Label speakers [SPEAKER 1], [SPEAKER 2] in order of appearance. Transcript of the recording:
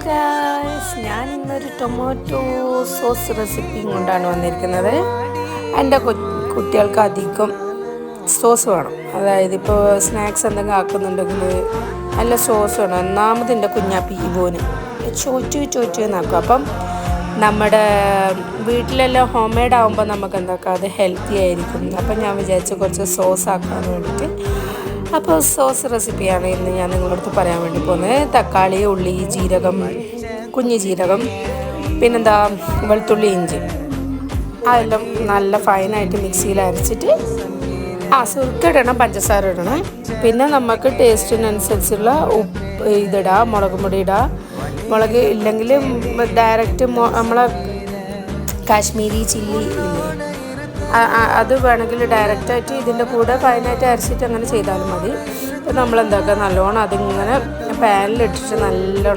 [SPEAKER 1] Guys, ഞാൻ ഇന്നൊരു tomato sauce recipe കൊണ്ടാണ് വന്നിരിക്കുന്നത്. എൻ്റെ കുട്ടികൾക്ക് അധികം സോസ് വേണം. അതായത് ഇപ്പോൾ സ്നാക്സ് എന്തെങ്കിലും ആക്കുന്നുണ്ടെങ്കിൽ നല്ല സോസ് വേണം. ഒന്നാമത് എൻ്റെ കുഞ്ഞാപ്പി ഇവോന് ചോദിച്ചു എന്നാക്കും. അപ്പം നമ്മുടെ വീട്ടിലെല്ലാം ഹോം മെയ്ഡ് ആകുമ്പോൾ നമുക്ക് എന്താക്കാം, അത് ഹെൽത്തി ആയിരിക്കും. അപ്പം ഞാൻ വിചാരിച്ചു കുറച്ച് സോസ് ആക്കാൻ വേണ്ടിയിട്ട്. അപ്പോൾ സോസ് റെസിപ്പിയാണ് ഇന്ന് ഞാൻ നിങ്ങളടുത്ത് പറയാൻ വേണ്ടി പോകുന്നത്. തക്കാളി, ഉള്ളി, ജീരകം, കുഞ്ഞു ജീരകം, പിന്നെന്താ വെളുത്തുള്ളി, ഇഞ്ചി, അതെല്ലാം നല്ല ഫൈനായിട്ട് മിക്സിയിൽ അരച്ചിട്ട് സുർക്ക ഇടണം, പഞ്ചസാര ഇടണം. പിന്നെ നമുക്ക് ടേസ്റ്റിനനുസരിച്ചുള്ള ഉപ്പ് ഇതിടാം, മുളക് പൊടി ഇടാം. മുളക് ഇല്ലെങ്കിൽ ഡയറക്റ്റ് നമ്മളെ കാശ്മീരി ചില്ലി ഇല്ലേ, അത് വേണമെങ്കിൽ ഡയറക്റ്റായിട്ട് ഇതിൻ്റെ കൂടെ ഫൈനായിട്ട് അരച്ചിട്ട് അങ്ങനെ ചെയ്താലും മതി. അപ്പോൾ നമ്മളെന്താക്കുക, നല്ലോണം അതിങ്ങനെ പാനിലിട്ടിട്ട് നല്ലോണം